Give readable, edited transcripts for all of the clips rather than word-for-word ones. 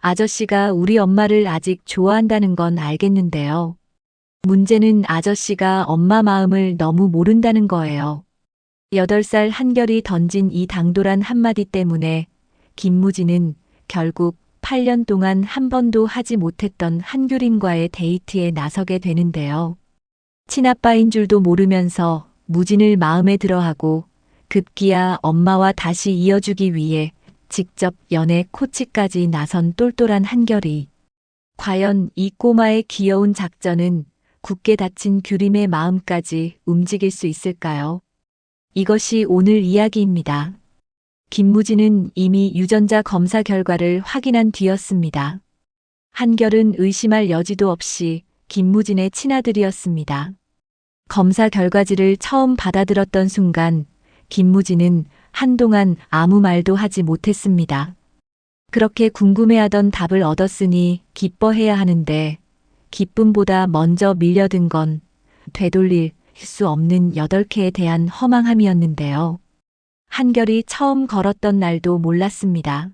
아저씨가 우리 엄마를 아직 좋아한다는 건 알겠는데요. 문제는 아저씨가 엄마 마음을 너무 모른다는 거예요. 8살 한결이 던진 이 당돌한 한마디 때문에 김무진은 결국 8년 동안 한 번도 하지 못했던 한규림과의 데이트에 나서게 되는데요. 친아빠인 줄도 모르면서 무진을 마음에 들어하고 급기야 엄마와 다시 이어주기 위해 직접 연애 코치까지 나선 똘똘한 한결이. 과연 이 꼬마의 귀여운 작전은 굳게 닫힌 규림의 마음까지 움직일 수 있을까요? 이것이 오늘 이야기입니다. 김무진은 이미 유전자 검사 결과를 확인한 뒤였습니다. 한결은 의심할 여지도 없이 김무진의 친아들이었습니다. 검사 결과지를 처음 받아들었던 순간 김무진은 한동안 아무 말도 하지 못했습니다. 그렇게 궁금해하던 답을 얻었으니 기뻐해야 하는데 기쁨보다 먼저 밀려든 건 되돌릴 수 없는 8개에 대한 허망함이었는데요. 한결이 처음 걸었던 날도 몰랐습니다.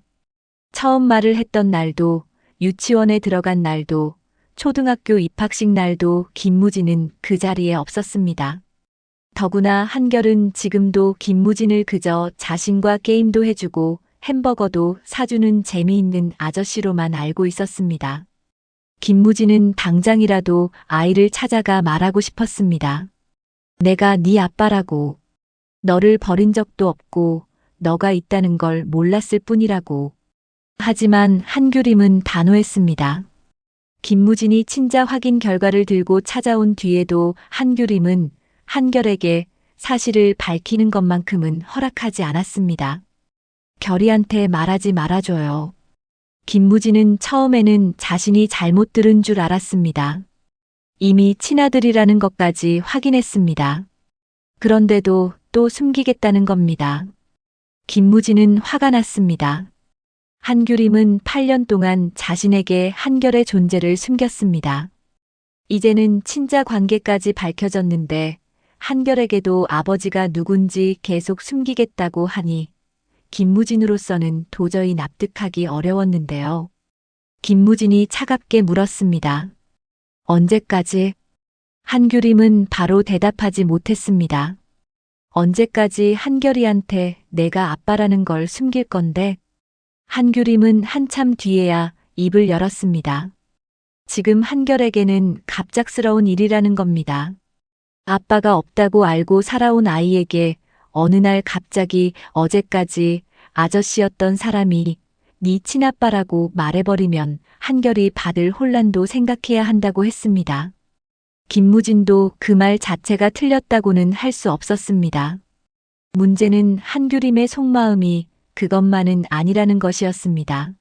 처음 말을 했던 날도, 유치원에 들어간 날도, 초등학교 입학식 날도 김무진은 그 자리에 없었습니다. 더구나 한결은 지금도 김무진을 그저 자신과 게임도 해주고 햄버거도 사주는 재미있는 아저씨로만 알고 있었습니다. 김무진은 당장이라도 아이를 찾아가 말하고 싶었습니다. 내가 네 아빠라고. 너를 버린 적도 없고 너가 있다는 걸 몰랐을 뿐이라고. 하지만 한규림은 단호했습니다. 김무진이 친자 확인 결과를 들고 찾아온 뒤에도 한규림은 한결에게 사실을 밝히는 것만큼은 허락하지 않았습니다. 결이한테 말하지 말아줘요. 김무진은 처음에는 자신이 잘못 들은 줄 알았습니다. 이미 친아들이라는 것까지 확인했습니다. 그런데도 또 숨기겠다는 겁니다. 김무진은 화가 났습니다. 한규림은 8년 동안 자신에게 한결의 존재를 숨겼습니다. 이제는 친자 관계까지 밝혀졌는데 한결에게도 아버지가 누군지 계속 숨기겠다고 하니 김무진으로서는 도저히 납득하기 어려웠는데요. 김무진이 차갑게 물었습니다. 언제까지? 한규림은 바로 대답하지 못했습니다. 언제까지 한결이한테 내가 아빠라는 걸 숨길 건데? 한규림은 한참 뒤에야 입을 열었습니다. 지금 한결에게는 갑작스러운 일이라는 겁니다. 아빠가 없다고 알고 살아온 아이에게 어느 날 갑자기 어제까지 아저씨였던 사람이 네 친아빠라고 말해버리면 한결이 받을 혼란도 생각해야 한다고 했습니다. 김무진도 그 말 자체가 틀렸다고는 할 수 없었습니다. 문제는 한규림의 속마음이 그것만은 아니라는 것이었습니다.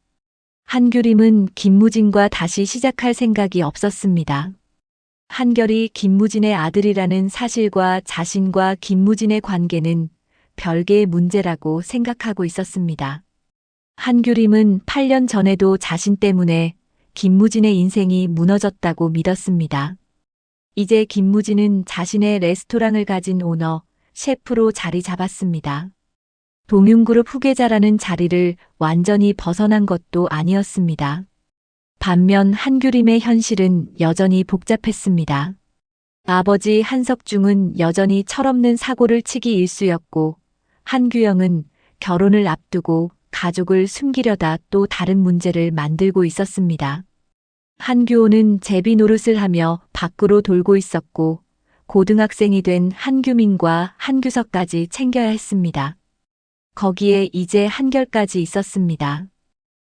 한규림은 김무진과 다시 시작할 생각이 없었습니다. 한결이 김무진의 아들이라는 사실과 자신과 김무진의 관계는 별개의 문제라고 생각하고 있었습니다. 한규림은 8년 전에도 자신 때문에 김무진의 인생이 무너졌다고 믿었습니다. 이제 김무진은 자신의 레스토랑을 가진 오너, 셰프로 자리 잡았습니다. 동윤그룹 후계자라는 자리를 완전히 벗어난 것도 아니었습니다. 반면 한규림의 현실은 여전히 복잡했습니다. 아버지 한석중은 여전히 철없는 사고를 치기 일쑤였고 한규영은 결혼을 앞두고 가족을 숨기려다 또 다른 문제를 만들고 있었습니다. 한규호는 제비 노릇을 하며 밖으로 돌고 있었고 고등학생이 된 한규민과 한규석까지 챙겨야 했습니다. 거기에 이제 한결까지 있었습니다.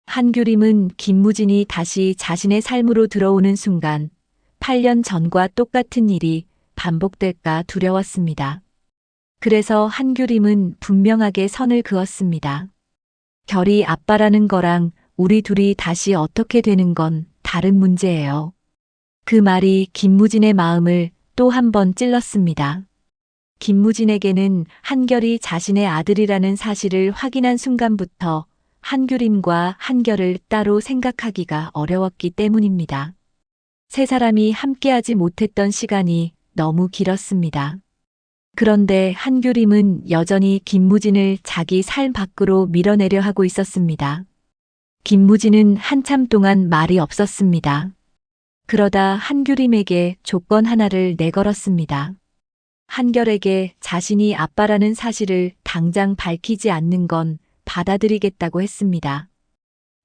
한규림은 김무진이 다시 자신의 삶으로 들어오는 순간 8년 전과 똑같은 일이 반복될까 두려웠습니다. 그래서 한규림은 분명하게 선을 그었습니다. 결이 아빠라는 거랑 우리 둘이 다시 어떻게 되는 건 다른 문제예요. 그 말이 김무진의 마음을 또 한 번 찔렀습니다. 김무진에게는 한결이 자신의 아들이라는 사실을 확인한 순간부터 한규림과 한결을 따로 생각하기가 어려웠기 때문입니다. 세 사람이 함께하지 못했던 시간이 너무 길었습니다. 그런데 한규림은 여전히 김무진을 자기 삶 밖으로 밀어내려 하고 있었습니다. 김무진은 한참 동안 말이 없었습니다. 그러다 한규림에게 조건 하나를 내걸었습니다. 한결에게 자신이 아빠라는 사실을 당장 밝히지 않는 건 받아들이겠다고 했습니다.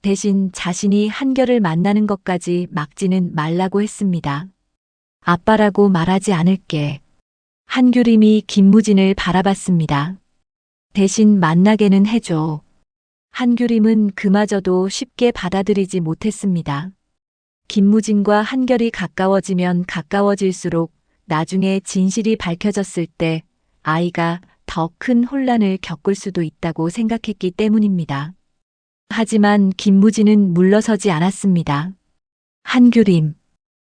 대신 자신이 한결을 만나는 것까지 막지는 말라고 했습니다. 아빠라고 말하지 않을게. 한규림이 김무진을 바라봤습니다. 대신 만나게는 해줘. 한규림은 그마저도 쉽게 받아들이지 못했습니다. 김무진과 한결이 가까워지면 가까워질수록 나중에 진실이 밝혀졌을 때 아이가 더 큰 혼란을 겪을 수도 있다고 생각했기 때문입니다. 하지만 김무진은 물러서지 않았습니다. 한규림,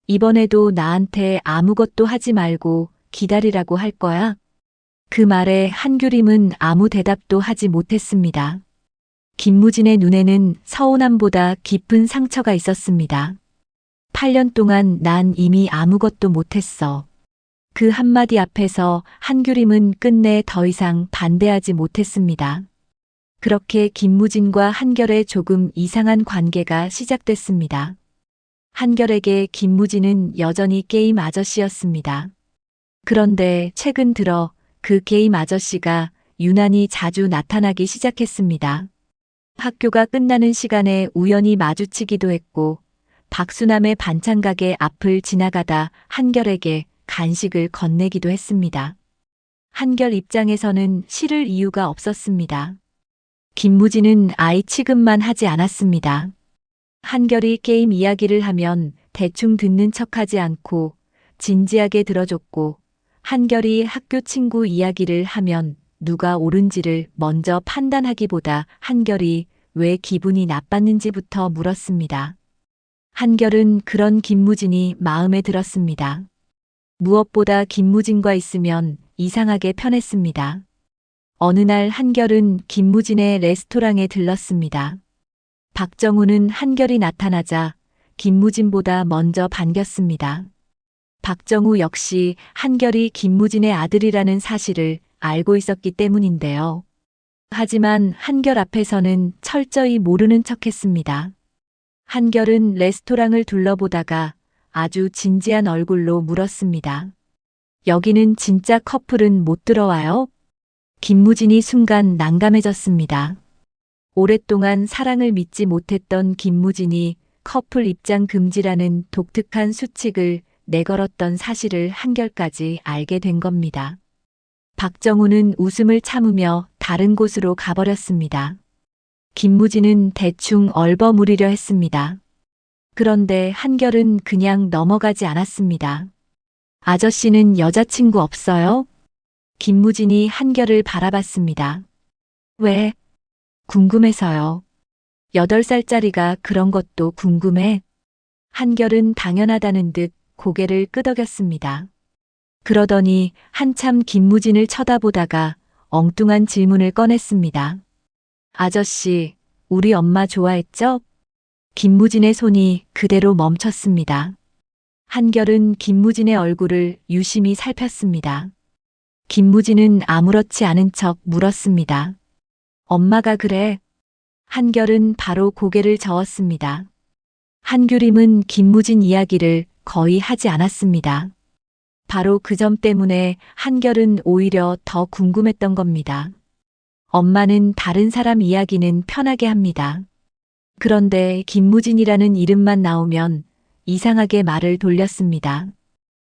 이번에도 나한테 아무것도 하지 말고 기다리라고 할 거야? 그 말에 한규림은 아무 대답도 하지 못했습니다. 김무진의 눈에는 서운함보다 깊은 상처가 있었습니다. 8년 동안 난 이미 아무것도 못했어. 그 한마디 앞에서 한규림은 끝내 더 이상 반대하지 못했습니다. 그렇게 김무진과 한결의 조금 이상한 관계가 시작됐습니다. 한결에게 김무진은 여전히 게임 아저씨였습니다. 그런데 최근 들어 그 게임 아저씨가 유난히 자주 나타나기 시작했습니다. 학교가 끝나는 시간에 우연히 마주치기도 했고 박수남의 반찬가게 앞을 지나가다 한결에게 간식을 건네기도 했습니다. 한결 입장에서는 싫을 이유가 없었습니다. 김무진은 아이 취급만 하지 않았습니다. 한결이 게임 이야기를 하면 대충 듣는 척하지 않고 진지하게 들어줬고 한결이 학교 친구 이야기를 하면 누가 옳은지를 먼저 판단하기보다 한결이 왜 기분이 나빴는지부터 물었습니다. 한결은 그런 김무진이 마음에 들었습니다. 무엇보다 김무진과 있으면 이상하게 편했습니다. 어느 날 한결은 김무진의 레스토랑에 들렀습니다. 박정우는 한결이 나타나자 김무진보다 먼저 반겼습니다. 박정우 역시 한결이 김무진의 아들이라는 사실을 알고 있었기 때문인데요. 하지만 한결 앞에서는 철저히 모르는 척했습니다. 한결은 레스토랑을 둘러보다가 아주 진지한 얼굴로 물었습니다. 여기는 진짜 커플은 못 들어와요? 김무진이 순간 난감해졌습니다. 오랫동안 사랑을 믿지 못했던 김무진이 커플 입장 금지라는 독특한 수칙을 내걸었던 사실을 한결까지 알게 된 겁니다. 박정우는 웃음을 참으며 다른 곳으로 가버렸습니다. 김무진은 대충 얼버무리려 했습니다. 그런데 한결은 그냥 넘어가지 않았습니다. 아저씨는 여자친구 없어요? 김무진이 한결을 바라봤습니다. 왜? 궁금해서요. 8살짜리가 그런 것도 궁금해? 한결은 당연하다는 듯 고개를 끄덕였습니다. 그러더니 한참 김무진을 쳐다보다가 엉뚱한 질문을 꺼냈습니다. 아저씨, 우리 엄마 좋아했죠? 김무진의 손이 그대로 멈췄습니다. 한결은 김무진의 얼굴을 유심히 살폈습니다. 김무진은 아무렇지 않은 척 물었습니다. 엄마가 그래? 한결은 바로 고개를 저었습니다. 한규림은 김무진 이야기를 거의 하지 않았습니다. 바로 그 점 때문에 한결은 오히려 더 궁금했던 겁니다. 엄마는 다른 사람 이야기는 편하게 합니다. 그런데 김무진이라는 이름만 나오면 이상하게 말을 돌렸습니다.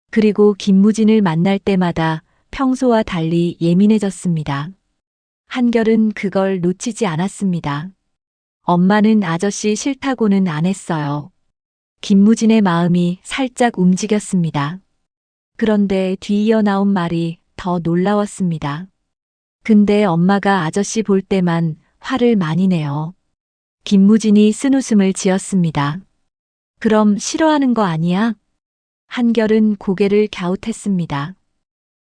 그리고 김무진을 만날 때마다 평소와 달리 예민해졌습니다. 한결은 그걸 놓치지 않았습니다. 엄마는 아저씨 싫다고는 안 했어요. 김무진의 마음이 살짝 움직였습니다. 그런데 뒤이어 나온 말이 더 놀라웠습니다. 근데 엄마가 아저씨 볼 때만 화를 많이 내요. 김무진이 쓴웃음을 지었습니다. 그럼 싫어하는 거 아니야? 한결은 고개를 갸웃했습니다.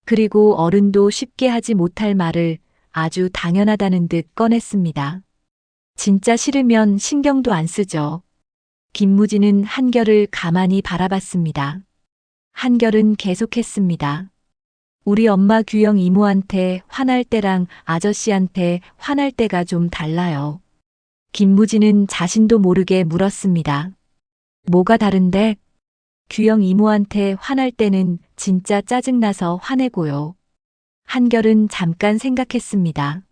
그리고 어른도 쉽게 하지 못할 말을 아주 당연하다는 듯 꺼냈습니다. 진짜 싫으면 신경도 안 쓰죠. 김무진은 한결을 가만히 바라봤습니다. 한결은 계속했습니다. 우리 엄마 규영 이모한테 화날 때랑 아저씨한테 화날 때가 좀 달라요. 김무진은 자신도 모르게 물었습니다. 뭐가 다른데? 규영 이모한테 화날 때는 진짜 짜증나서 화내고요. 한결은 잠깐 생각했습니다.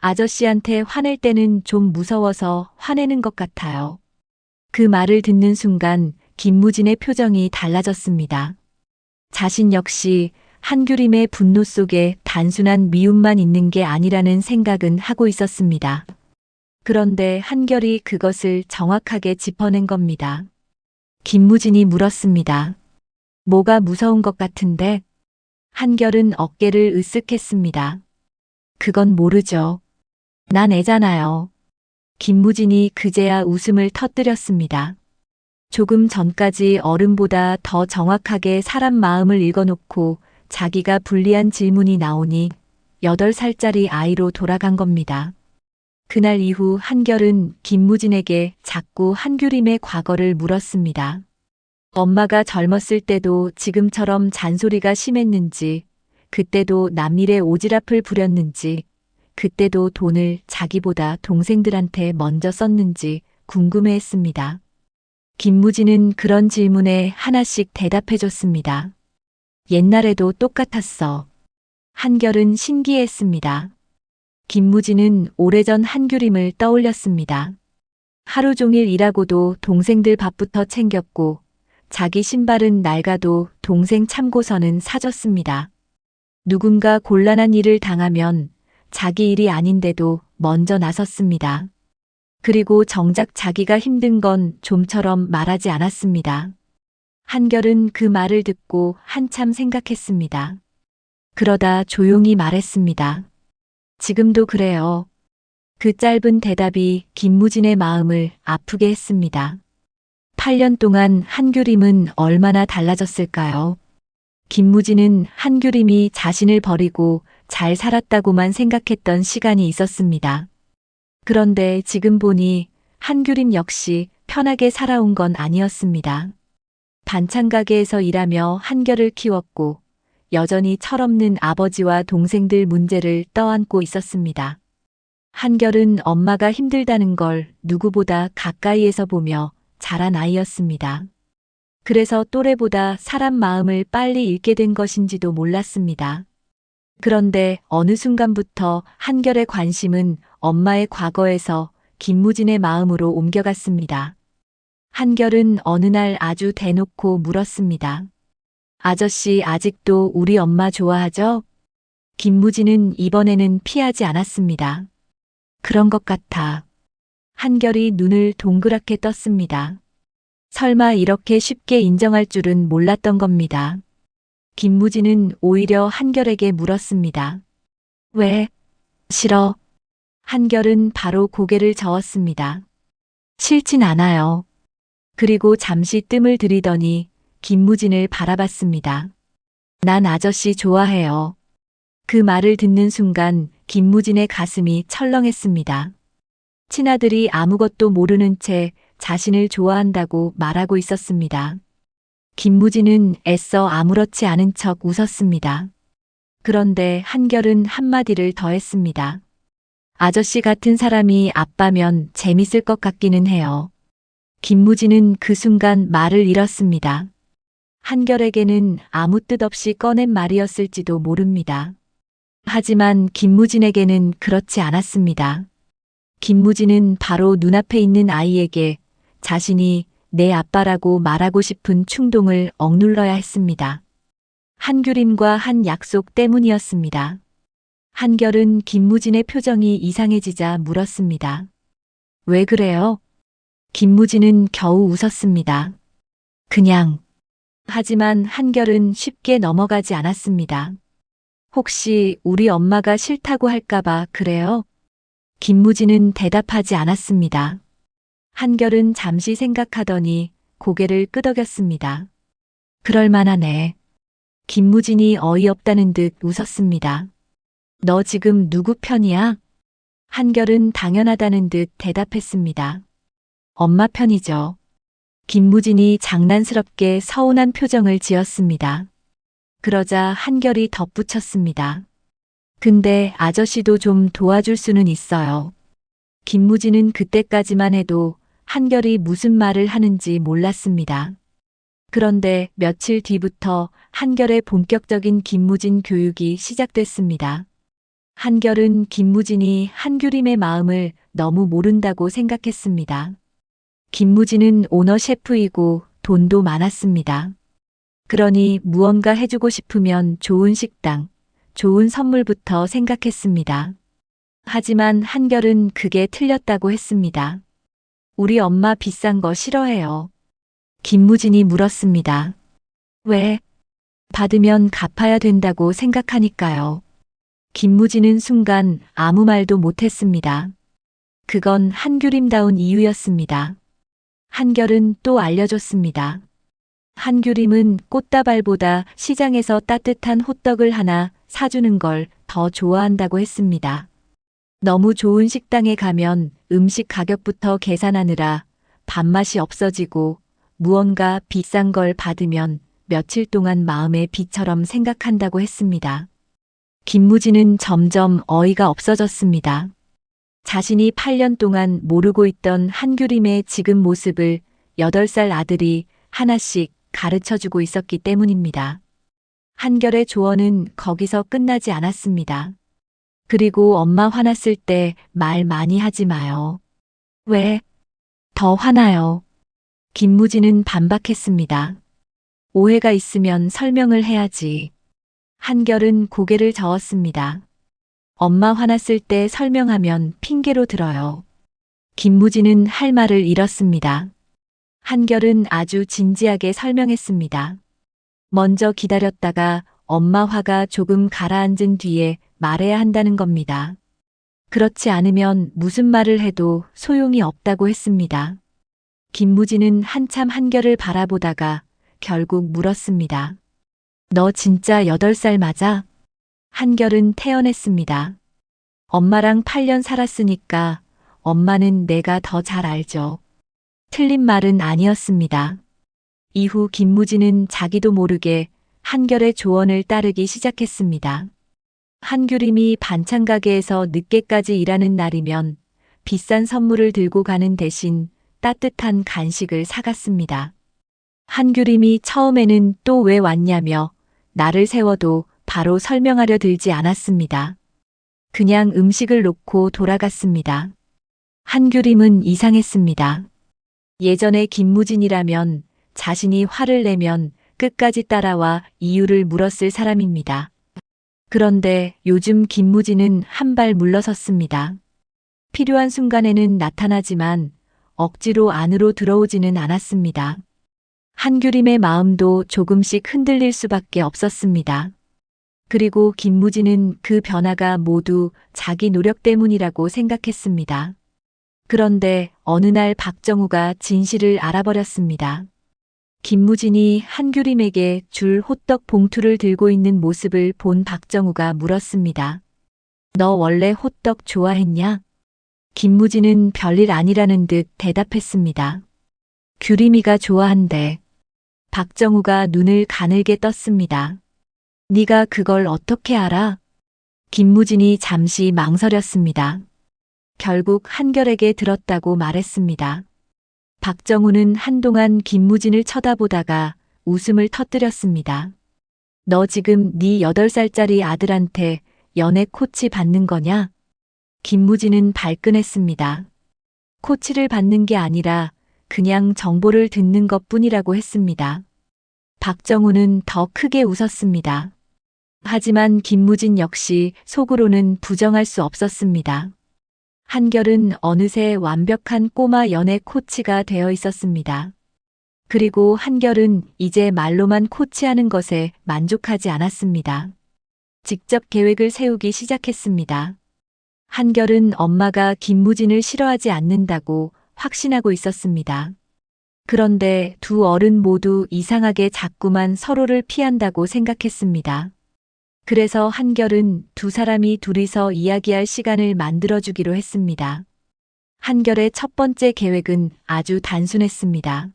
아저씨한테 화낼 때는 좀 무서워서 화내는 것 같아요. 그 말을 듣는 순간 김무진의 표정이 달라졌습니다. 자신 역시 한규림의 분노 속에 단순한 미움만 있는 게 아니라는 생각은 하고 있었습니다. 그런데 한결이 그것을 정확하게 짚어낸 겁니다. 김무진이 물었습니다. 뭐가 무서운 것 같은데? 한결은 어깨를 으쓱했습니다. 그건 모르죠. 난 애잖아요. 김무진이 그제야 웃음을 터뜨렸습니다. 조금 전까지 어른보다 더 정확하게 사람 마음을 읽어놓고 자기가 불리한 질문이 나오니 8살짜리 아이로 돌아간 겁니다. 그날 이후 한결은 김무진에게 자꾸 한규림의 과거를 물었습니다. 엄마가 젊었을 때도 지금처럼 잔소리가 심했는지, 그때도 남일에 오지랖을 부렸는지, 그때도 돈을 자기보다 동생들한테 먼저 썼는지 궁금해했습니다. 김무진은 그런 질문에 하나씩 대답해줬습니다. 옛날에도 똑같았어. 한결은 신기했습니다. 김무진은 오래전 한규림을 떠올렸습니다. 하루 종일 일하고도 동생들 밥부터 챙겼고 자기 신발은 낡아도 동생 참고서는 사줬습니다. 누군가 곤란한 일을 당하면 자기 일이 아닌데도 먼저 나섰습니다. 그리고 정작 자기가 힘든 건 좀처럼 말하지 않았습니다. 한결은 그 말을 듣고 한참 생각했습니다. 그러다 조용히 말했습니다. 지금도 그래요. 그 짧은 대답이 김무진의 마음을 아프게 했습니다. 8년 동안 한규림은 얼마나 달라졌을까요? 김무진은 한규림이 자신을 버리고 잘 살았다고만 생각했던 시간이 있었습니다. 그런데 지금 보니 한규림 역시 편하게 살아온 건 아니었습니다. 반찬 가게에서 일하며 한결을 키웠고 여전히 철없는 아버지와 동생들 문제를 떠안고 있었습니다. 한결은 엄마가 힘들다는 걸 누구보다 가까이에서 보며 자란 아이였습니다. 그래서 또래보다 사람 마음을 빨리 읽게 된 것인지도 몰랐습니다. 그런데 어느 순간부터 한결의 관심은 엄마의 과거에서 김무진의 마음으로 옮겨갔습니다. 한결은 어느 날 아주 대놓고 물었습니다. 아저씨 아직도 우리 엄마 좋아하죠? 김무진은 이번에는 피하지 않았습니다. 그런 것 같아. 한결이 눈을 동그랗게 떴습니다. 설마 이렇게 쉽게 인정할 줄은 몰랐던 겁니다. 김무진은 오히려 한결에게 물었습니다. 왜? 싫어. 한결은 바로 고개를 저었습니다. 싫진 않아요. 그리고 잠시 뜸을 들이더니 김무진을 바라봤습니다. 난 아저씨 좋아해요. 그 말을 듣는 순간 김무진의 가슴이 철렁했습니다. 친아들이 아무것도 모르는 채 자신을 좋아한다고 말하고 있었습니다. 김무진은 애써 아무렇지 않은 척 웃었습니다. 그런데 한결은 한마디를 더했습니다. 아저씨 같은 사람이 아빠면 재밌을 것 같기는 해요. 김무진은 그 순간 말을 잃었습니다. 한결에게는 아무 뜻 없이 꺼낸 말이었을지도 모릅니다. 하지만 김무진에게는 그렇지 않았습니다. 김무진은 바로 눈앞에 있는 아이에게 자신이 내 아빠라고 말하고 싶은 충동을 억눌러야 했습니다. 한규림과 한 약속 때문이었습니다. 한결은 김무진의 표정이 이상해지자 물었습니다. 왜 그래요? 김무진은 겨우 웃었습니다. 그냥. 하지만 한결은 쉽게 넘어가지 않았습니다. 혹시 우리 엄마가 싫다고 할까봐 그래요? 김무진은 대답하지 않았습니다. 한결은 잠시 생각하더니 고개를 끄덕였습니다. 그럴 만하네. 김무진이 어이없다는 듯 웃었습니다. 너 지금 누구 편이야? 한결은 당연하다는 듯 대답했습니다. 엄마 편이죠. 김무진이 장난스럽게 서운한 표정을 지었습니다. 그러자 한결이 덧붙였습니다. 근데 아저씨도 좀 도와줄 수는 있어요. 김무진은 그때까지만 해도 한결이 무슨 말을 하는지 몰랐습니다. 그런데 며칠 뒤부터 한결의 본격적인 김무진 교육이 시작됐습니다. 한결은 김무진이 한규림의 마음을 너무 모른다고 생각했습니다. 김무진은 오너 셰프이고 돈도 많았습니다. 그러니 무언가 해주고 싶으면 좋은 식당, 좋은 선물부터 생각했습니다. 하지만 한결은 그게 틀렸다고 했습니다. 우리 엄마 비싼 거 싫어해요. 김무진이 물었습니다. 왜? 받으면 갚아야 된다고 생각하니까요. 김무진은 순간 아무 말도 못했습니다. 그건 한규림다운 이유였습니다. 한결은 또 알려줬습니다. 한규림은 꽃다발보다 시장에서 따뜻한 호떡을 하나 사주는 걸 더 좋아한다고 했습니다. 너무 좋은 식당에 가면 음식 가격부터 계산하느라 밥맛이 없어지고 무언가 비싼 걸 받으면 며칠 동안 마음의 비처럼 생각한다고 했습니다. 김무진은 점점 어이가 없어졌습니다. 자신이 8년 동안 모르고 있던 한규림의 지금 모습을 8살 아들이 하나씩 가르쳐주고 있었기 때문입니다. 한결의 조언은 거기서 끝나지 않았습니다. 그리고 엄마 화났을 때 말 많이 하지 마요. 왜? 더 화나요. 김무진은 반박했습니다. 오해가 있으면 설명을 해야지. 한결은 고개를 저었습니다. 엄마 화났을 때 설명하면 핑계로 들어요. 김무진은 할 말을 잃었습니다. 한결은 아주 진지하게 설명했습니다. 먼저 기다렸다가 엄마 화가 조금 가라앉은 뒤에 말해야 한다는 겁니다. 그렇지 않으면 무슨 말을 해도 소용이 없다고 했습니다. 김무진은 한참 한결을 바라보다가 결국 물었습니다. 너 진짜 8살 맞아? 한결은 태연했습니다. 엄마랑 8년 살았으니까 엄마는 내가 더 잘 알죠. 틀린 말은 아니었습니다. 이후 김무진은 자기도 모르게 한결의 조언을 따르기 시작했습니다. 한규림이 반찬 가게에서 늦게까지 일하는 날이면 비싼 선물을 들고 가는 대신 따뜻한 간식을 사갔습니다. 한규림이 처음에는 또 왜 왔냐며 나를 세워도 바로 설명하려 들지 않았습니다. 그냥 음식을 놓고 돌아갔습니다. 한규림은 이상했습니다. 예전에 김무진이라면 자신이 화를 내면 끝까지 따라와 이유를 물었을 사람입니다. 그런데 요즘 김무진은 한 발 물러섰습니다. 필요한 순간에는 나타나지만 억지로 안으로 들어오지는 않았습니다. 한규림의 마음도 조금씩 흔들릴 수밖에 없었습니다. 그리고 김무진은 그 변화가 모두 자기 노력 때문이라고 생각했습니다. 그런데 어느 날 박정우가 진실을 알아버렸습니다. 김무진이 한규림에게 줄 호떡 봉투를 들고 있는 모습을 본 박정우가 물었습니다. 너 원래 호떡 좋아했냐? 김무진은 별일 아니라는 듯 대답했습니다. 규림이가 좋아한대. 박정우가 눈을 가늘게 떴습니다. 네가 그걸 어떻게 알아? 김무진이 잠시 망설였습니다. 결국 한결에게 들었다고 말했습니다. 박정우는 한동안 김무진을 쳐다보다가 웃음을 터뜨렸습니다. 너 지금 네 8살짜리 아들한테 연애 코치 받는 거냐? 김무진은 발끈했습니다. 코치를 받는 게 아니라 그냥 정보를 듣는 것뿐이라고 했습니다. 박정우는 더 크게 웃었습니다. 하지만 김무진 역시 속으로는 부정할 수 없었습니다. 한결은 어느새 완벽한 꼬마 연애 코치가 되어 있었습니다. 그리고 한결은 이제 말로만 코치하는 것에 만족하지 않았습니다. 직접 계획을 세우기 시작했습니다. 한결은 엄마가 김무진을 싫어하지 않는다고 확신하고 있었습니다. 그런데 두 어른 모두 이상하게 자꾸만 서로를 피한다고 생각했습니다. 그래서 한결은 두 사람이 둘이서 이야기할 시간을 만들어주기로 했습니다. 한결의 첫 번째 계획은 아주 단순했습니다.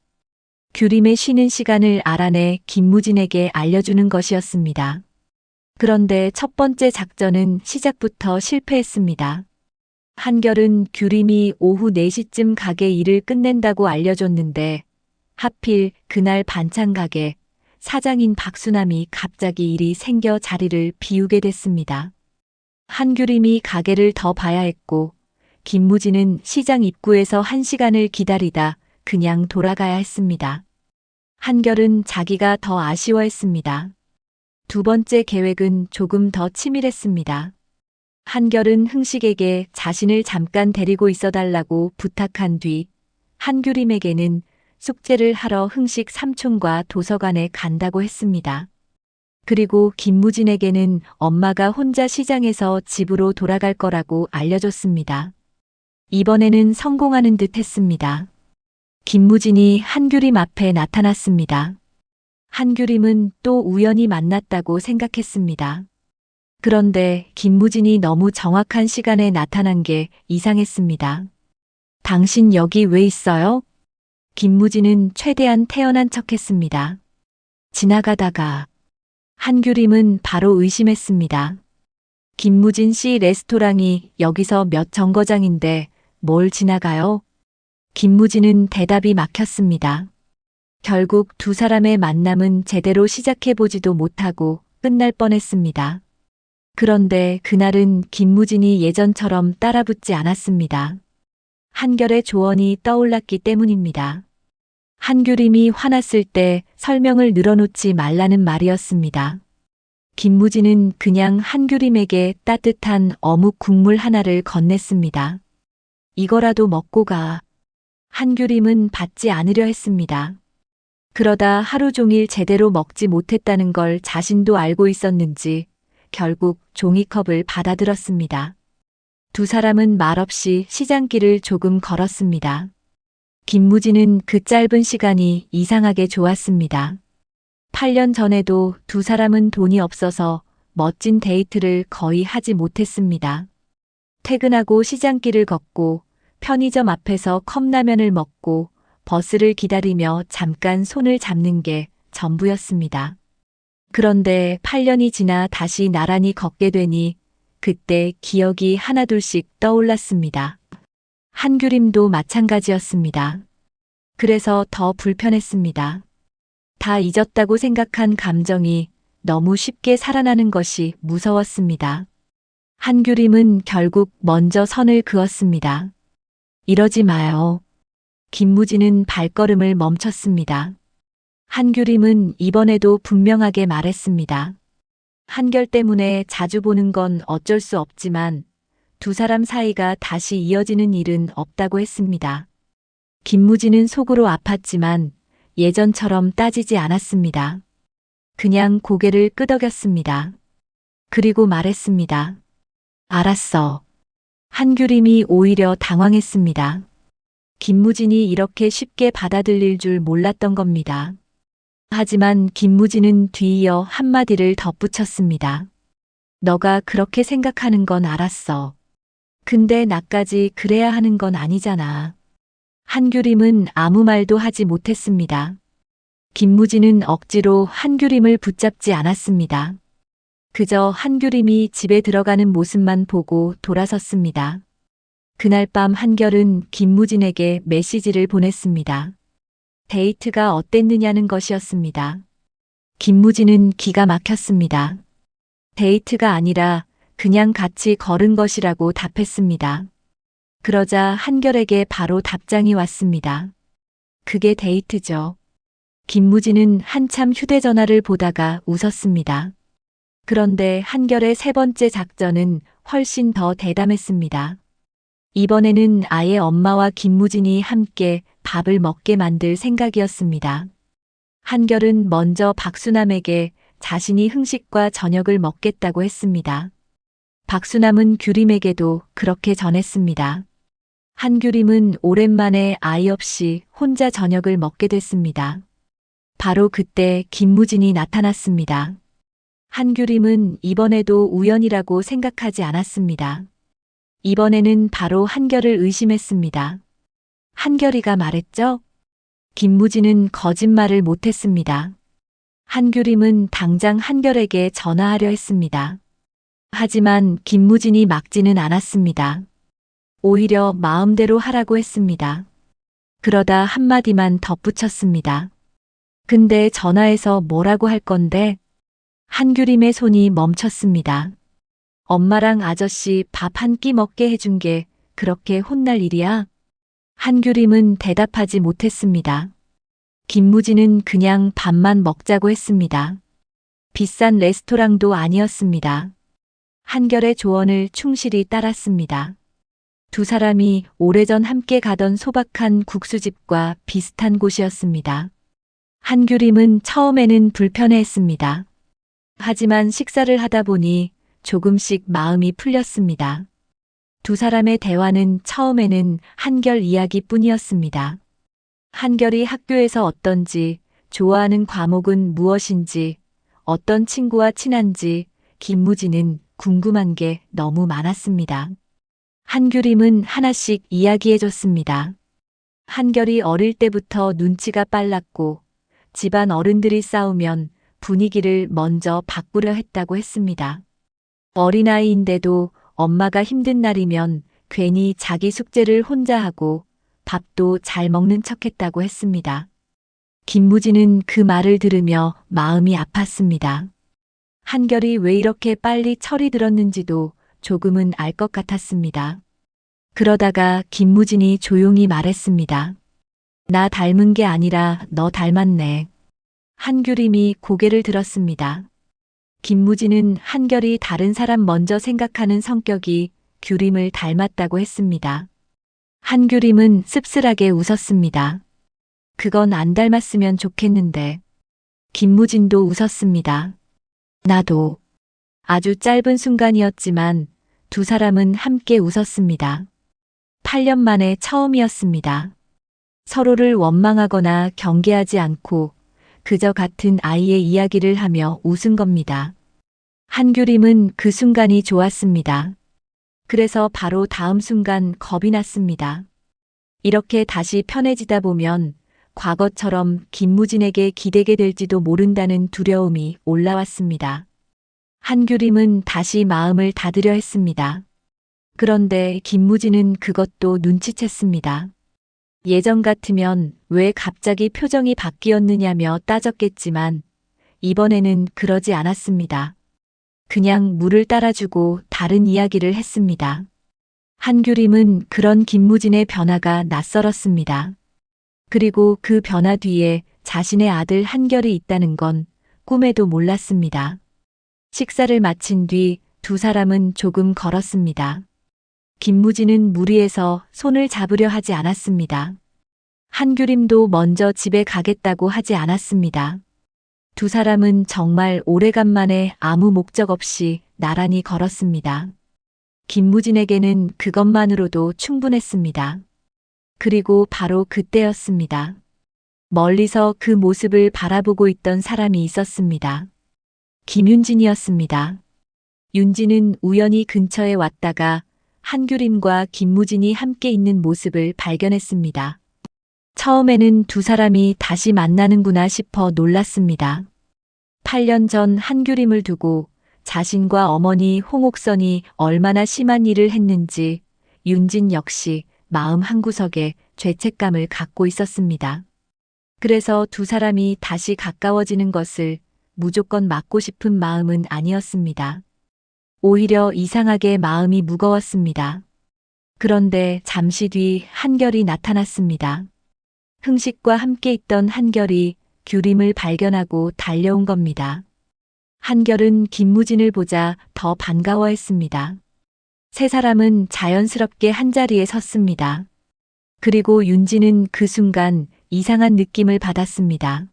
규림의 쉬는 시간을 알아내 김무진에게 알려주는 것이었습니다. 그런데 첫 번째 작전은 시작부터 실패했습니다. 한결은 규림이 오후 4시쯤 가게 일을 끝낸다고 알려줬는데 하필 그날 반찬 가게 사장인 박수남이 갑자기 일이 생겨 자리를 비우게 됐습니다. 한규림이 가게를 더 봐야 했고 김무진은 시장 입구에서 1시간을 기다리다 그냥 돌아가야 했습니다. 한결은 자기가 더 아쉬워했습니다. 두 번째 계획은 조금 더 치밀했습니다. 한결은 흥식에게 자신을 잠깐 데리고 있어달라고 부탁한 뒤 한규림에게는 숙제를 하러 흥식 삼촌과 도서관에 간다고 했습니다. 그리고 김무진에게는 엄마가 혼자 시장에서 집으로 돌아갈 거라고 알려줬습니다. 이번에는 성공하는 듯 했습니다. 김무진이 한규림 앞에 나타났습니다. 한규림은 또 우연히 만났다고 생각했습니다. 그런데 김무진이 너무 정확한 시간에 나타난 게 이상했습니다. 당신 여기 왜 있어요? 김무진은 최대한 태연한 척했습니다. 지나가다가. 한규림은 바로 의심했습니다. 김무진 씨 레스토랑이 여기서 몇 정거장인데 뭘 지나가요? 김무진은 대답이 막혔습니다. 결국 두 사람의 만남은 제대로 시작해보지도 못하고 끝날 뻔했습니다. 그런데 그날은 김무진이 예전처럼 따라붙지 않았습니다. 한결의 조언이 떠올랐기 때문입니다. 한규림이 화났을 때 설명을 늘어놓지 말라는 말이었습니다. 김무진은 그냥 한규림에게 따뜻한 어묵 국물 하나를 건넸습니다. 이거라도 먹고 가. 한규림은 받지 않으려 했습니다. 그러다 하루 종일 제대로 먹지 못했다는 걸 자신도 알고 있었는지 결국 종이컵을 받아들었습니다. 두 사람은 말없이 시장길을 조금 걸었습니다. 김무진은 그 짧은 시간이 이상하게 좋았습니다. 8년 전에도 두 사람은 돈이 없어서 멋진 데이트를 거의 하지 못했습니다. 퇴근하고 시장길을 걷고 편의점 앞에서 컵라면을 먹고 버스를 기다리며 잠깐 손을 잡는 게 전부였습니다. 그런데 8년이 지나 다시 나란히 걷게 되니 그때 기억이 하나둘씩 떠올랐습니다. 한규림도 마찬가지였습니다. 그래서 더 불편했습니다. 다 잊었다고 생각한 감정이 너무 쉽게 살아나는 것이 무서웠습니다. 한규림은 결국 먼저 선을 그었습니다. 이러지 마요. 김무진은 발걸음을 멈췄습니다. 한규림은 이번에도 분명하게 말했습니다. 한결 때문에 자주 보는 건 어쩔 수 없지만 두 사람 사이가 다시 이어지는 일은 없다고 했습니다. 김무진은 속으로 아팠지만 예전처럼 따지지 않았습니다. 그냥 고개를 끄덕였습니다. 그리고 말했습니다. 알았어. 한규림이 오히려 당황했습니다. 김무진이 이렇게 쉽게 받아들일 줄 몰랐던 겁니다. 하지만 김무진은 뒤이어 한마디를 덧붙였습니다. 너가 그렇게 생각하는 건 알았어. 근데 나까지 그래야 하는 건 아니잖아. 한규림은 아무 말도 하지 못했습니다. 김무진은 억지로 한규림을 붙잡지 않았습니다. 그저 한규림이 집에 들어가는 모습만 보고 돌아섰습니다. 그날 밤 한결은 김무진에게 메시지를 보냈습니다. 데이트가 어땠느냐는 것이었습니다. 김무진은 기가 막혔습니다. 데이트가 아니라 그냥 같이 걸은 것이라고 답했습니다. 그러자 한결에게 바로 답장이 왔습니다. 그게 데이트죠. 김무진은 한참 휴대전화를 보다가 웃었습니다. 그런데 한결의 세 번째 작전은 훨씬 더 대담했습니다. 이번에는 아예 엄마와 김무진이 함께 밥을 먹게 만들 생각이었습니다. 한결은 먼저 박수남에게 자신이 흥식과 저녁을 먹겠다고 했습니다. 박수남은 규림에게도 그렇게 전했습니다. 한규림은 오랜만에 아이 없이 혼자 저녁을 먹게 됐습니다. 바로 그때 김무진이 나타났습니다. 한규림은 이번에도 우연이라고 생각하지 않았습니다. 이번에는 바로 한결을 의심했습니다. 한결이가 말했죠? 김무진은 거짓말을 못했습니다. 한규림은 당장 한결에게 전화하려 했습니다. 하지만 김무진이 막지는 않았습니다. 오히려 마음대로 하라고 했습니다. 그러다 한마디만 덧붙였습니다. 근데 전화해서 뭐라고 할 건데? 한규림의 손이 멈췄습니다. 엄마랑 아저씨 밥 한 끼 먹게 해준 게 그렇게 혼날 일이야? 한규림은 대답하지 못했습니다. 김무진은 그냥 밥만 먹자고 했습니다. 비싼 레스토랑도 아니었습니다. 한결의 조언을 충실히 따랐습니다. 두 사람이 오래전 함께 가던 소박한 국수집과 비슷한 곳이었습니다. 한규림은 처음에는 불편해했습니다. 하지만 식사를 하다 보니 조금씩 마음이 풀렸습니다. 두 사람의 대화는 처음에는 한결 이야기뿐이었습니다. 한결이 학교에서 어떤지, 좋아하는 과목은 무엇인지, 어떤 친구와 친한지, 김무진은 궁금한 게 너무 많았습니다. 한규림은 하나씩 이야기해줬습니다. 한결이 어릴 때부터 눈치가 빨랐고 집안 어른들이 싸우면 분위기를 먼저 바꾸려 했다고 했습니다. 어린아이인데도 엄마가 힘든 날이면 괜히 자기 숙제를 혼자 하고 밥도 잘 먹는 척했다고 했습니다. 김무진은 그 말을 들으며 마음이 아팠습니다. 한결이 왜 이렇게 빨리 철이 들었는지도 조금은 알 것 같았습니다. 그러다가 김무진이 조용히 말했습니다. 나 닮은 게 아니라 너 닮았네. 한규림이 고개를 들었습니다. 김무진은 한결이 다른 사람 먼저 생각하는 성격이 규림을 닮았다고 했습니다. 한규림은 씁쓸하게 웃었습니다. 그건 안 닮았으면 좋겠는데. 김무진도 웃었습니다. 나도. 아주 짧은 순간이었지만 두 사람은 함께 웃었습니다. 8년 만에 처음이었습니다. 서로를 원망하거나 경계하지 않고 그저 같은 아이의 이야기를 하며 웃은 겁니다. 한규림은 그 순간이 좋았습니다. 그래서 바로 다음 순간 겁이 났습니다. 이렇게 다시 편해지다 보면 과거처럼 김무진에게 기대게 될지도 모른다는 두려움이 올라왔습니다. 한규림은 다시 마음을 닫으려 했습니다. 그런데 김무진은 그것도 눈치챘습니다. 예전 같으면 왜 갑자기 표정이 바뀌었느냐며 따졌겠지만 이번에는 그러지 않았습니다. 그냥 물을 따라주고 다른 이야기를 했습니다. 한규림은 그런 김무진의 변화가 낯설었습니다. 그리고 그 변화 뒤에 자신의 아들 한결이 있다는 건 꿈에도 몰랐습니다. 식사를 마친 뒤 두 사람은 조금 걸었습니다. 김무진은 무리해서 손을 잡으려 하지 않았습니다. 한규림도 먼저 집에 가겠다고 하지 않았습니다. 두 사람은 정말 오래간만에 아무 목적 없이 나란히 걸었습니다. 김무진에게는 그것만으로도 충분했습니다. 그리고 바로 그때였습니다. 멀리서 그 모습을 바라보고 있던 사람이 있었습니다. 김윤진이었습니다. 윤진은 우연히 근처에 왔다가 한규림과 김무진이 함께 있는 모습을 발견했습니다. 처음에는 두 사람이 다시 만나는구나 싶어 놀랐습니다. 8년 전 한규림을 두고 자신과 어머니 홍옥선이 얼마나 심한 일을 했는지 윤진 역시 마음 한구석에 죄책감을 갖고 있었습니다. 그래서 두 사람이 다시 가까워지는 것을 무조건 막고 싶은 마음은 아니었습니다. 오히려 이상하게 마음이 무거웠습니다. 그런데 잠시 뒤 한결이 나타났습니다. 흥식과 함께 있던 한결이 규림을 발견하고 달려온 겁니다. 한결은 김무진을 보자 더 반가워했습니다. 세 사람은 자연스럽게 한자리에 섰습니다. 그리고 윤진은 그 순간 이상한 느낌을 받았습니다.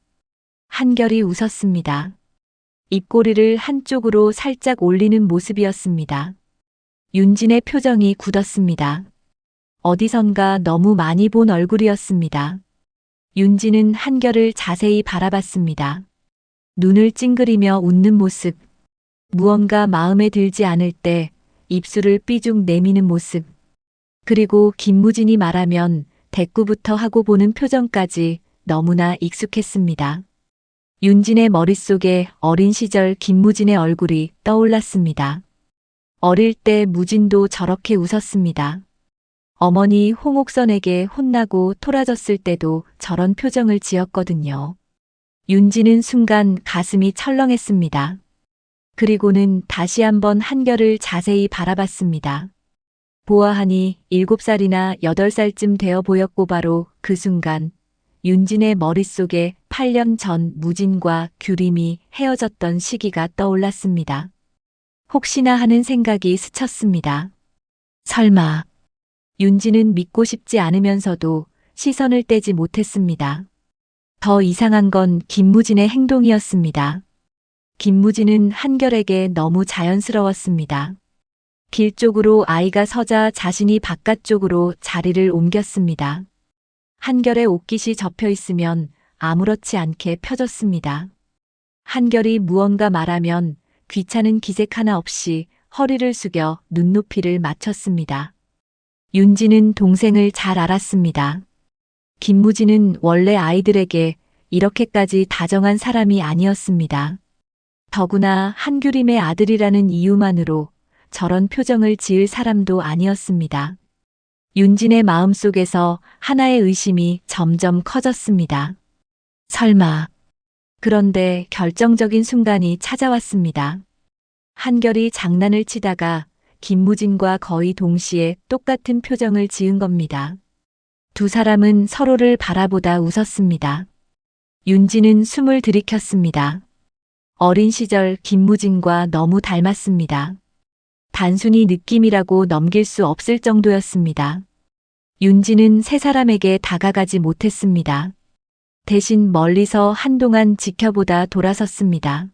한결이 웃었습니다. 입꼬리를 한쪽으로 살짝 올리는 모습이었습니다. 윤진의 표정이 굳었습니다. 어디선가 너무 많이 본 얼굴이었습니다. 윤진은 한결을 자세히 바라봤습니다. 눈을 찡그리며 웃는 모습, 무언가 마음에 들지 않을 때 입술을 삐죽 내미는 모습, 그리고 김무진이 말하면 대꾸부터 하고 보는 표정까지 너무나 익숙했습니다. 윤진의 머릿속에 어린 시절 김무진의 얼굴이 떠올랐습니다. 어릴 때 무진도 저렇게 웃었습니다. 어머니 홍옥선에게 혼나고 토라졌을 때도 저런 표정을 지었거든요. 윤지는 순간 가슴이 철렁했습니다. 그리고는 다시 한번 한결을 자세히 바라봤습니다. 보아하니 7살이나 8살쯤 되어 보였고 바로 그 순간 윤진의 머릿속에 8년 전 무진과 규림이 헤어졌던 시기가 떠올랐습니다. 혹시나 하는 생각이 스쳤습니다. 설마. 윤진은 믿고 싶지 않으면서도 시선을 떼지 못했습니다. 더 이상한 건 김무진의 행동이었습니다. 김무진은 한결에게 너무 자연스러웠습니다. 길 쪽으로 아이가 서자 자신이 바깥쪽으로 자리를 옮겼습니다. 한결의 옷깃이 접혀 있으면 아무렇지 않게 펴졌습니다. 한결이 무언가 말하면 귀찮은 기색 하나 없이 허리를 숙여 눈높이를 맞췄습니다. 윤지는 동생을 잘 알았습니다. 김무진은 원래 아이들에게 이렇게까지 다정한 사람이 아니었습니다. 더구나 한규림의 아들이라는 이유만으로 저런 표정을 지을 사람도 아니었습니다. 윤진의 마음속에서 하나의 의심이 점점 커졌습니다. 설마. 그런데 결정적인 순간이 찾아왔습니다. 한결이 장난을 치다가 김무진과 거의 동시에 똑같은 표정을 지은 겁니다. 두 사람은 서로를 바라보다 웃었습니다. 윤진은 숨을 들이켰습니다. 어린 시절 김무진과 너무 닮았습니다. 단순히 느낌이라고 넘길 수 없을 정도였습니다. 윤진은 세 사람에게 다가가지 못했습니다. 대신 멀리서 한동안 지켜보다 돌아섰습니다.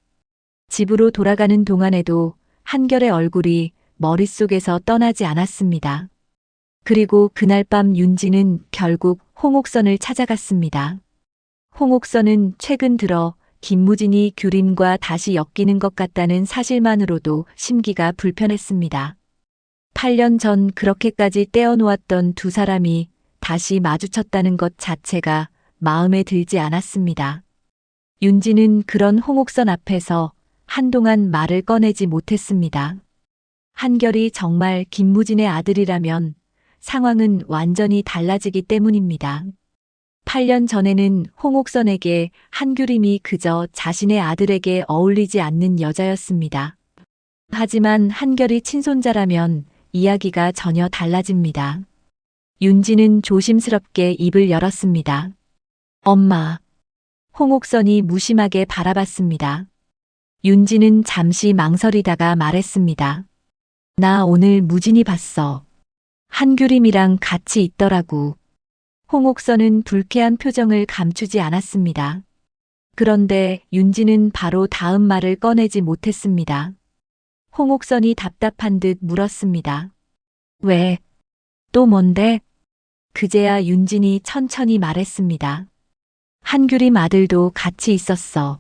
집으로 돌아가는 동안에도 한결의 얼굴이 머릿속에서 떠나지 않았습니다. 그리고 그날 밤 윤진은 결국 홍옥선을 찾아갔습니다. 홍옥선은 최근 들어 김무진이 규림과 다시 엮이는 것 같다는 사실만으로도 심기가 불편했습니다. 8년 전 그렇게까지 떼어놓았던 두 사람이 다시 마주쳤다는 것 자체가 마음에 들지 않았습니다. 윤지는 그런 홍옥선 앞에서 한동안 말을 꺼내지 못했습니다. 한결이 정말 김무진의 아들이라면 상황은 완전히 달라지기 때문입니다. 8년 전에는 홍옥선에게 한규림이 그저 자신의 아들에게 어울리지 않는 여자였습니다. 하지만 한결이 친손자라면 이야기가 전혀 달라집니다. 윤지는 조심스럽게 입을 열었습니다. 엄마. 홍옥선이 무심하게 바라봤습니다. 윤지는 잠시 망설이다가 말했습니다. 나 오늘 무진이 봤어. 한규림이랑 같이 있더라고. 홍옥선은 불쾌한 표정을 감추지 않았습니다. 그런데 윤지는 바로 다음 말을 꺼내지 못했습니다. 홍옥선이 답답한 듯 물었습니다. 왜? 또 뭔데? 그제야 윤진이 천천히 말했습니다. 한규림 아들도 같이 있었어.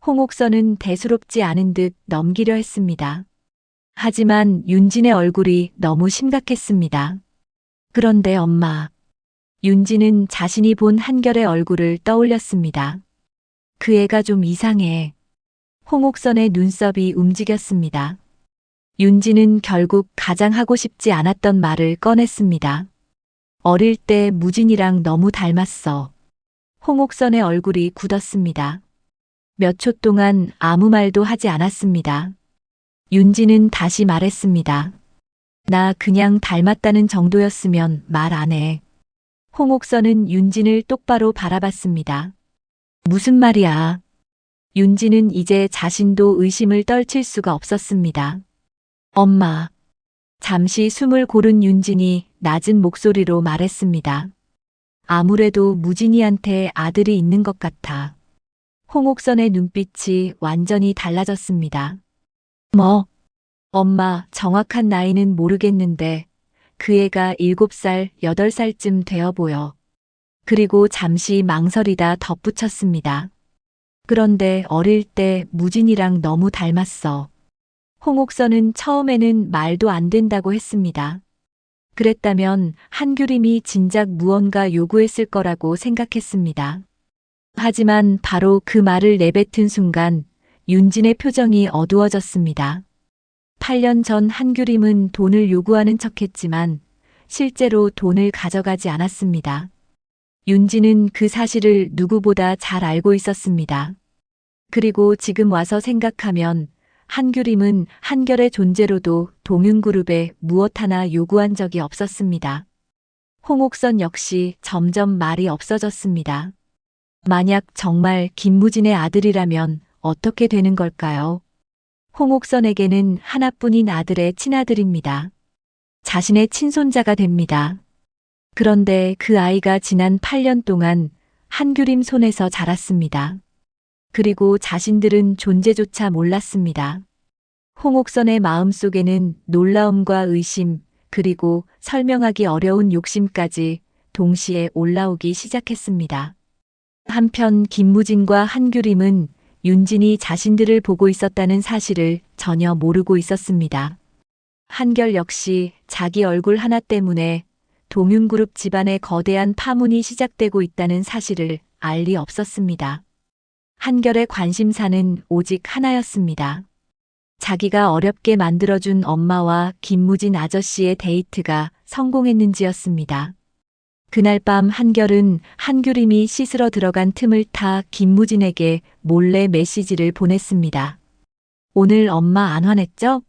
홍옥선은 대수롭지 않은 듯 넘기려 했습니다. 하지만 윤진의 얼굴이 너무 심각했습니다. 그런데 엄마. 윤진은 자신이 본 한결의 얼굴을 떠올렸습니다. 그 애가 좀 이상해. 홍옥선의 눈썹이 움직였습니다. 윤진은 결국 가장 하고 싶지 않았던 말을 꺼냈습니다. 어릴 때 무진이랑 너무 닮았어. 홍옥선의 얼굴이 굳었습니다. 몇 초 동안 아무 말도 하지 않았습니다. 윤진은 다시 말했습니다. 나 그냥 닮았다는 정도였으면 말 안 해. 홍옥선은 윤진을 똑바로 바라봤습니다. 무슨 말이야? 윤진은 이제 자신도 의심을 떨칠 수가 없었습니다. 엄마. 잠시 숨을 고른 윤진이 낮은 목소리로 말했습니다. 아무래도 무진이한테 아들이 있는 것 같아. 홍옥선의 눈빛이 완전히 달라졌습니다. 뭐? 엄마, 정확한 나이는 모르겠는데 그 애가 7살, 8살쯤 되어 보여. 그리고 잠시 망설이다 덧붙였습니다. 그런데 어릴 때 무진이랑 너무 닮았어. 홍옥선은 처음에는 말도 안 된다고 했습니다. 그랬다면 한규림이 진작 무언가 요구했을 거라고 생각했습니다. 하지만 바로 그 말을 내뱉은 순간 윤진의 표정이 어두워졌습니다. 8년 전 한규림은 돈을 요구하는 척했지만 실제로 돈을 가져가지 않았습니다. 윤지는 그 사실을 누구보다 잘 알고 있었습니다. 그리고 지금 와서 생각하면 한규림은 한결의 존재로도 동윤그룹에 무엇 하나 요구한 적이 없었습니다. 홍옥선 역시 점점 말이 없어졌습니다. 만약 정말 김무진의 아들이라면 어떻게 되는 걸까요? 홍옥선에게는 하나뿐인 아들의 친아들입니다. 자신의 친손자가 됩니다. 그런데 그 아이가 지난 8년 동안 한규림 손에서 자랐습니다. 그리고 자신들은 존재조차 몰랐습니다. 홍옥선의 마음속에는 놀라움과 의심, 그리고 설명하기 어려운 욕심까지 동시에 올라오기 시작했습니다. 한편 김무진과 한규림은 윤진이 자신들을 보고 있었다는 사실을 전혀 모르고 있었습니다. 한결 역시 자기 얼굴 하나 때문에 동윤그룹 집안의 거대한 파문이 시작되고 있다는 사실을 알 리 없었습니다. 한결의 관심사는 오직 하나였습니다. 자기가 어렵게 만들어준 엄마와 김무진 아저씨의 데이트가 성공했는지였습니다. 그날 밤 한결은 한규림이 씻으러 들어간 틈을 타 김무진에게 몰래 메시지를 보냈습니다. 오늘 엄마 안 화냈죠?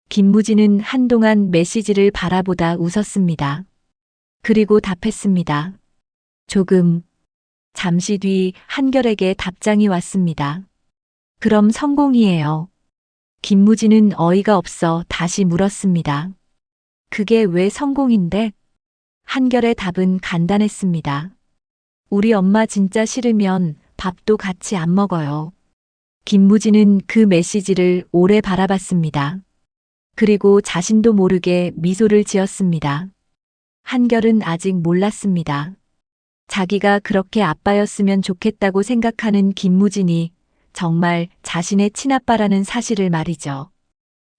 김무진은 한동안 메시지를 바라보다 웃었습니다. 그리고 답했습니다. 조금. 잠시 뒤 한결에게 답장이 왔습니다. 그럼 성공이에요. 김무진은 어이가 없어 다시 물었습니다. 그게 왜 성공인데? 한결의 답은 간단했습니다. 우리 엄마 진짜 싫으면 밥도 같이 안 먹어요. 김무진은 그 메시지를 오래 바라봤습니다. 그리고 자신도 모르게 미소를 지었습니다. 한결은 아직 몰랐습니다. 자기가 그렇게 아빠였으면 좋겠다고 생각하는 김무진이 정말 자신의 친아빠라는 사실을 말이죠.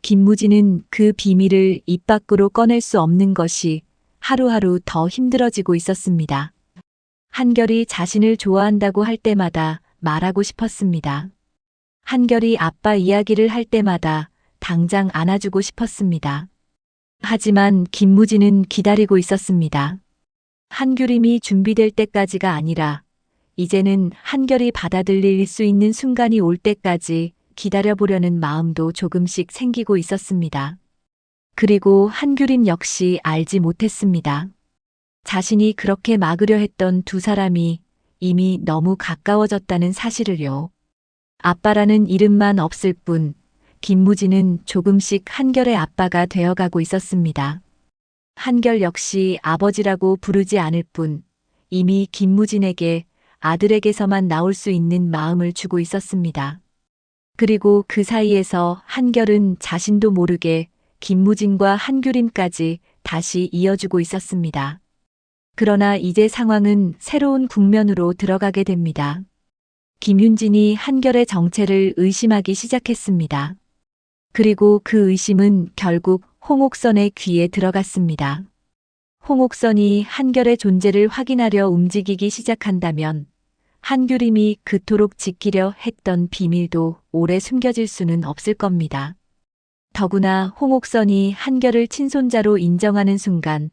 김무진은 그 비밀을 입 밖으로 꺼낼 수 없는 것이 하루하루 더 힘들어지고 있었습니다. 한결이 자신을 좋아한다고 할 때마다 말하고 싶었습니다. 한결이 아빠 이야기를 할 때마다 당장 안아주고 싶었습니다. 하지만 김무진은 기다리고 있었습니다. 한규림이 준비될 때까지가 아니라 이제는 한결이 받아들일 수 있는 순간이 올 때까지 기다려보려는 마음도 조금씩 생기고 있었습니다. 그리고 한규림 역시 알지 못했습니다. 자신이 그렇게 막으려 했던 두 사람이 이미 너무 가까워졌다는 사실을요. 아빠라는 이름만 없을 뿐 김무진은 조금씩 한결의 아빠가 되어가고 있었습니다. 한결 역시 아버지라고 부르지 않을 뿐 이미 김무진에게 아들에게서만 나올 수 있는 마음을 주고 있었습니다. 그리고 그 사이에서 한결은 자신도 모르게 김무진과 한규림까지 다시 이어주고 있었습니다. 그러나 이제 상황은 새로운 국면으로 들어가게 됩니다. 김윤진이 한결의 정체를 의심하기 시작했습니다. 그리고 그 의심은 결국 홍옥선의 귀에 들어갔습니다. 홍옥선이 한결의 존재를 확인하려 움직이기 시작한다면 한규림이 그토록 지키려 했던 비밀도 오래 숨겨질 수는 없을 겁니다. 더구나 홍옥선이 한결을 친손자로 인정하는 순간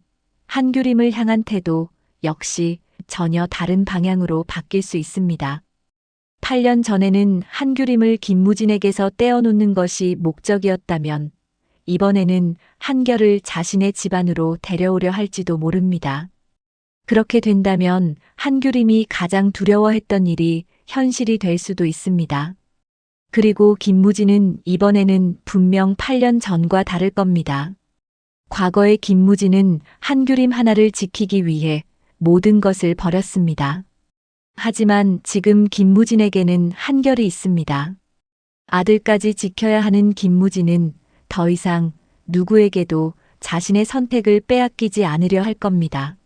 한규림을 향한 태도 역시 전혀 다른 방향으로 바뀔 수 있습니다. 8년 전에는 한규림을 김무진에게서 떼어놓는 것이 목적이었다면 이번에는 한결을 자신의 집안으로 데려오려 할지도 모릅니다. 그렇게 된다면 한규림이 가장 두려워했던 일이 현실이 될 수도 있습니다. 그리고 김무진은 이번에는 분명 8년 전과 다를 겁니다. 과거의 김무진은 한규림 하나를 지키기 위해 모든 것을 버렸습니다. 하지만 지금 김무진에게는 한결이 있습니다. 아들까지 지켜야 하는 김무진은 더 이상 누구에게도 자신의 선택을 빼앗기지 않으려 할 겁니다.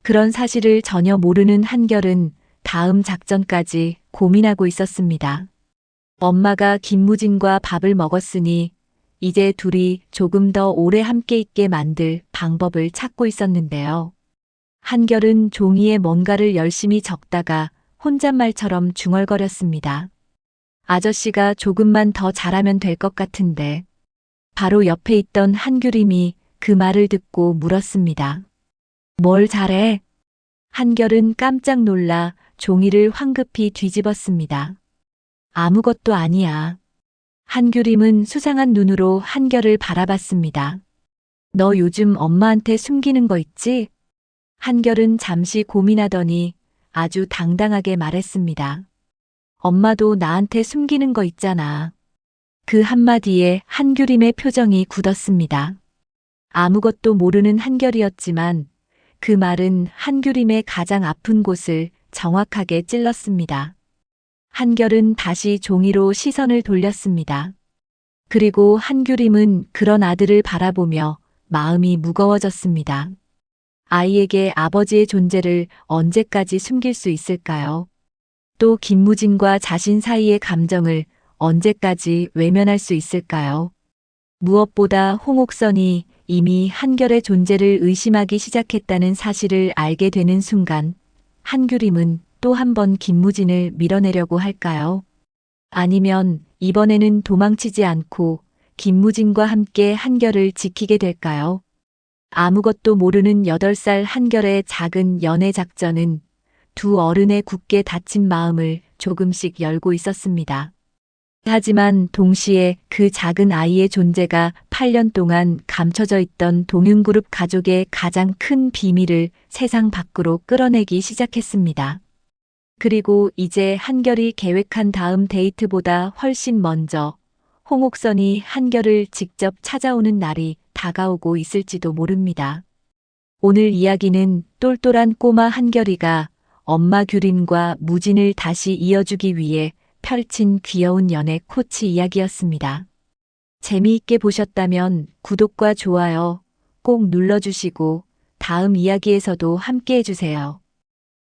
그런 사실을 전혀 모르는 한결은 다음 작전까지 고민하고 있었습니다. 엄마가 김무진과 밥을 먹었으니 이제 둘이 조금 더 오래 함께 있게 만들 방법을 찾고 있었는데요. 한결은 종이에 뭔가를 열심히 적다가 혼잣말처럼 중얼거렸습니다. 아저씨가 조금만 더 잘하면 될 것 같은데. 바로 옆에 있던 한규림이 그 말을 듣고 물었습니다. 뭘 잘해? 한결은 깜짝 놀라 종이를 황급히 뒤집었습니다. 아무것도 아니야. 한규림은 수상한 눈으로 한결을 바라봤습니다. 너 요즘 엄마한테 숨기는 거 있지? 한결은 잠시 고민하더니 아주 당당하게 말했습니다. 엄마도 나한테 숨기는 거 있잖아. 그 한마디에 한규림의 표정이 굳었습니다. 아무것도 모르는 한결이었지만 그 말은 한규림의 가장 아픈 곳을 정확하게 찔렀습니다. 한결은 다시 종이로 시선을 돌렸습니다. 그리고 한규림은 그런 아들을 바라보며 마음이 무거워졌습니다. 아이에게 아버지의 존재를 언제까지 숨길 수 있을까요? 또 김무진과 자신 사이의 감정을 언제까지 외면할 수 있을까요? 무엇보다 홍옥선이 이미 한결의 존재를 의심하기 시작했다는 사실을 알게 되는 순간 한규림은 또 한 번 김무진을 밀어내려고 할까요? 아니면 이번에는 도망치지 않고 김무진과 함께 한결을 지키게 될까요? 아무것도 모르는 8살 한결의 작은 연애 작전은 두 어른의 굳게 닫힌 마음을 조금씩 열고 있었습니다. 하지만 동시에 그 작은 아이의 존재가 8년 동안 감춰져 있던 동윤그룹 가족의 가장 큰 비밀을 세상 밖으로 끌어내기 시작했습니다. 그리고 이제 한결이 계획한 다음 데이트보다 훨씬 먼저 홍옥선이 한결을 직접 찾아오는 날이 다가오고 있을지도 모릅니다. 오늘 이야기는 똘똘한 꼬마 한결이가 엄마 규림과 무진을 다시 이어주기 위해 펼친 귀여운 연애 코치 이야기였습니다. 재미있게 보셨다면 구독과 좋아요 꼭 눌러주시고 다음 이야기에서도 함께 해주세요.